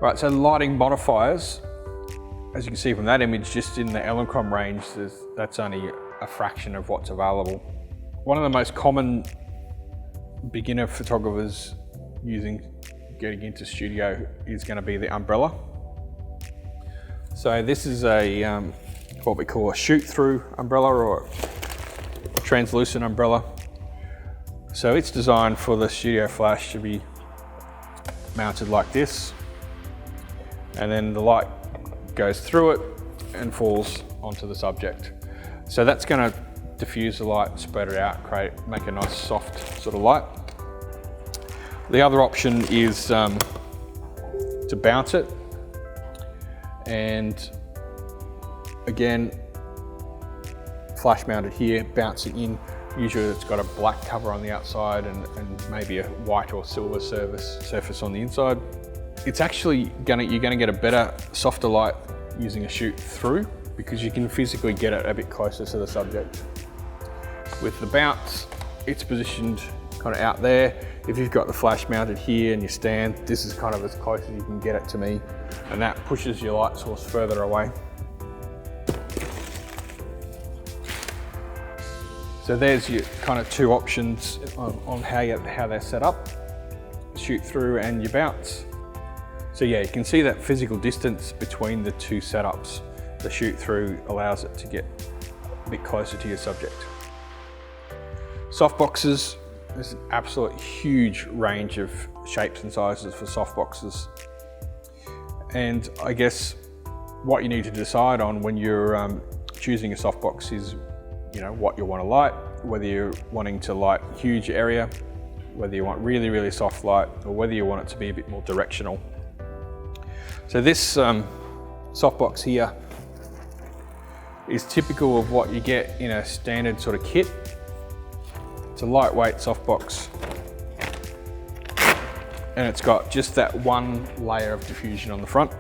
Right, so lighting modifiers, as you can see from that image, just in the Electron range, that's only a fraction of what's available. One of the most common beginner photographers getting into studio is going to be the umbrella. So this is a what we call a shoot-through umbrella or a translucent umbrella. So it's designed for the studio flash to be mounted like this, and then the light goes through it and falls onto the subject. So that's going to diffuse the light, spread it out, make a nice soft sort of light. The other option is to bounce it, and again, flash mounted here, bouncing in. Usually it's got a black cover on the outside and maybe a white or silver surface on the inside. It's actually you're gonna get a better, softer light using a shoot through, because you can physically get it a bit closer to the subject. With the bounce, it's positioned kind of out there. If you've got the flash mounted here and you stand, this is kind of as close as you can get it to me, and that pushes your light source further away. So there's your kind of two options on how they're set up, shoot through and your bounce. So yeah, you can see that physical distance between the two setups. The shoot through allows it to get a bit closer to your subject. Softboxes, there's an absolute huge range of shapes and sizes for softboxes. And I guess what you need to decide on when you're choosing a softbox is, what you want to light, whether you're wanting to light a huge area, whether you want really, really soft light, or whether you want it to be a bit more directional. So this softbox here is typical of what you get in a standard sort of kit. It's a lightweight softbox, and it's got just that one layer of diffusion on the front.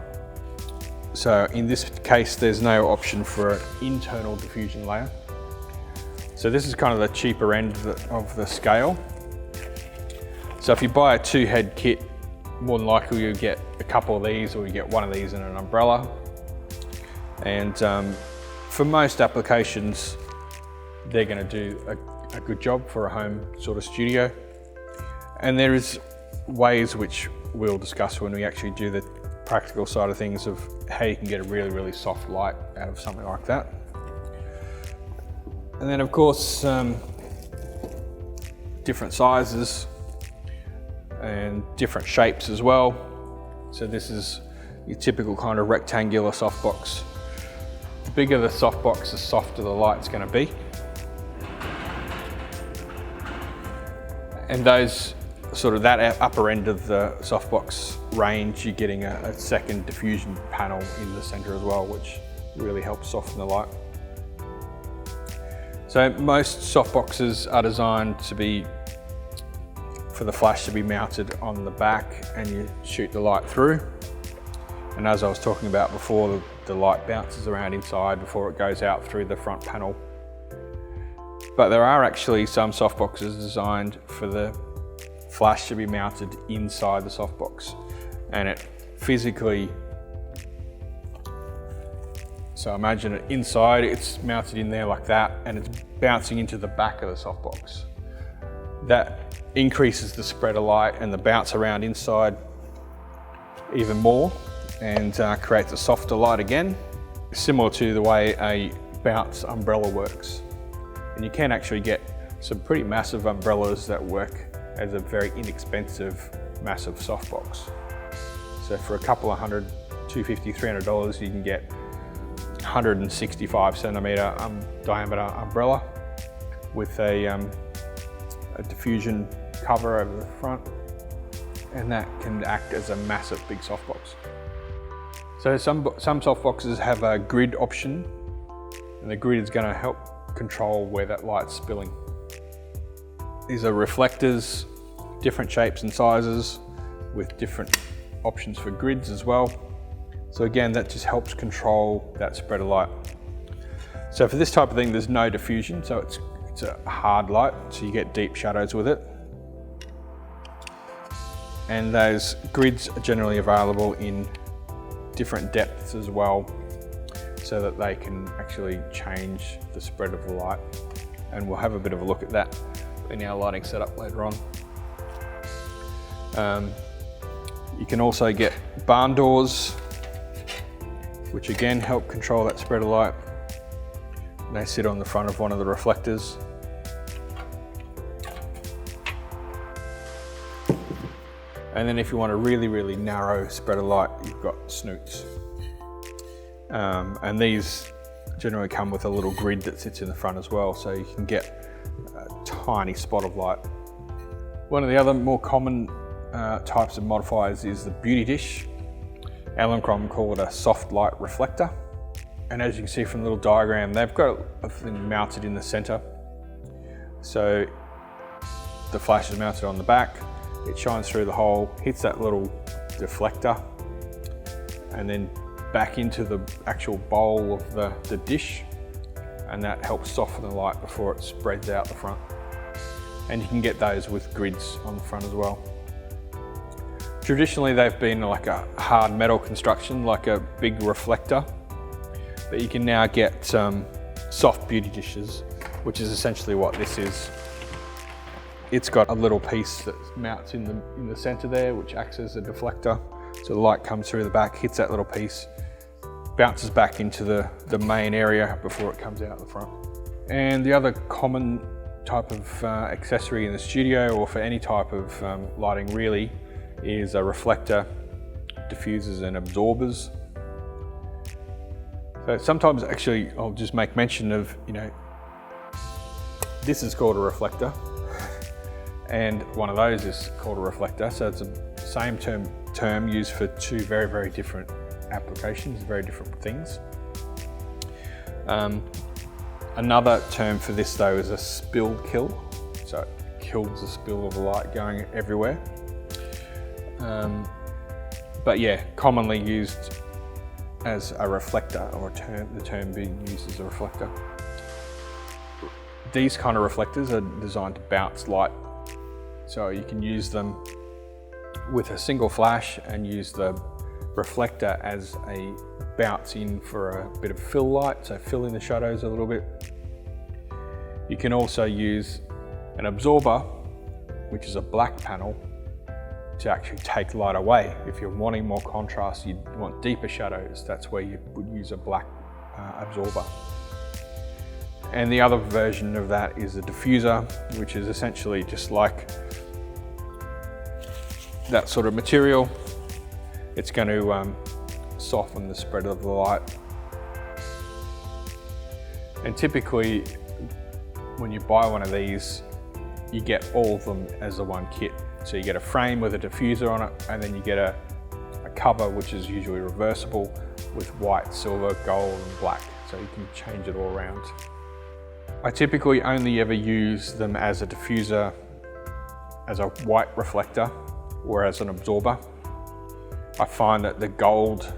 So in this case, there's no option for an internal diffusion layer. So this is kind of the cheaper end of the scale. So if you buy a 2-head kit, more than likely you'll get a couple of these, or you get one of these in an umbrella. And for most applications, they're going to do a good job for a home sort of studio. And there is ways which we'll discuss when we actually do the practical side of things of how you can get a really, really soft light out of something like that. And then of course, different sizes and different shapes as well. So this is your typical kind of rectangular softbox. The bigger the softbox, the softer the light's going to be. And those that upper end of the softbox range, you're getting a second diffusion panel in the center as well, which really helps soften the light. So most softboxes are designed to be for the flash to be mounted on the back, and you shoot the light through. And as I was talking about before, the light bounces around inside before it goes out through the front panel. But there are actually some softboxes designed for the flash to be mounted inside the softbox, and it physically, so imagine it inside, it's mounted in there like that, and it's bouncing into the back of the softbox. That increases the spread of light and the bounce around inside even more, and creates a softer light again, similar to the way a bounce umbrella works. And you can actually get some pretty massive umbrellas that work as a very inexpensive, massive softbox. So for a couple of $100, $250, $300, you can get 165 centimeter diameter umbrella with a diffusion cover over the front, and that can act as a massive big softbox. So some softboxes have a grid option, and the grid is going to help control where that light's spilling. These are reflectors, different shapes and sizes with different options for grids as well. So again, that just helps control that spread of light. So for this type of thing, there's no diffusion, so it's a hard light, so you get deep shadows with it. And those grids are generally available in different depths as well, so that they can actually change the spread of the light. And we'll have a bit of a look at that in our lighting setup later on. You can also get barn doors, which again help control that spread of light. They sit on the front of one of the reflectors. And then if you want a really, really narrow spread of light, you've got snoots. And these generally come with a little grid that sits in the front as well, so you can get a tiny spot of light. One of the other more common types of modifiers is the beauty dish. Elinchrom call it a Softlite reflector. And as you can see from the little diagram, they've got a thing mounted in the center. So the flash is mounted on the back, it shines through the hole, hits that little deflector, and then back into the actual bowl of the dish, and that helps soften the light before it spreads out the front. And you can get those with grids on the front as well. Traditionally, they've been like a hard metal construction, like a big reflector, but you can now get soft beauty dishes, which is essentially what this is. It's got a little piece that mounts in the center there, which acts as a deflector. So the light comes through the back, hits that little piece, bounces back into the main area before it comes out the front. And the other common type of accessory in the studio, or for any type of lighting really, is a reflector, diffusers and absorbers. So sometimes actually I'll just make mention of, this is called a reflector and one of those is called a reflector. So it's the same term used for two very, very different applications, very different things. Another term for this though is a spill kill. So it kills the spill of the light going everywhere. But yeah, commonly used as a reflector, or the term being used as a reflector. These kind of reflectors are designed to bounce light. So you can use them with a single flash and use the reflector as a bounce in for a bit of fill light, so fill in the shadows a little bit. You can also use an absorber, which is a black panel, to actually take light away. If you're wanting more contrast, you want deeper shadows, that's where you would use a black absorber. And the other version of that is a diffuser, which is essentially just like that sort of material. It's going to soften the spread of the light. And typically, when you buy one of these, you get all of them as a one kit. So you get a frame with a diffuser on it, and then you get a cover, which is usually reversible, with white, silver, gold, and black. So you can change it all around. I typically only ever use them as a diffuser, as a white reflector, or as an absorber. I find that the gold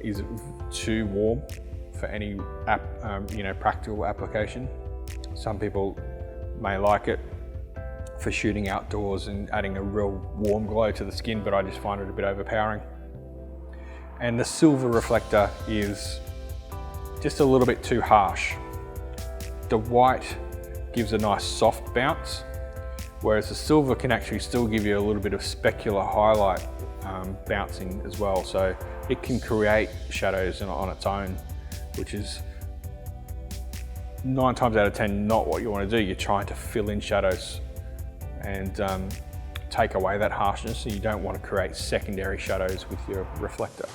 is too warm for any practical application. Some people may like it for shooting outdoors and adding a real warm glow to the skin, but I just find it a bit overpowering. And the silver reflector is just a little bit too harsh. The white gives a nice soft bounce, whereas the silver can actually still give you a little bit of specular highlight bouncing as well. So it can create shadows on its own, which is 9 times out of 10 not what you want to do. You're trying to fill in shadows and take away that harshness, so you don't want to create secondary shadows with your reflector.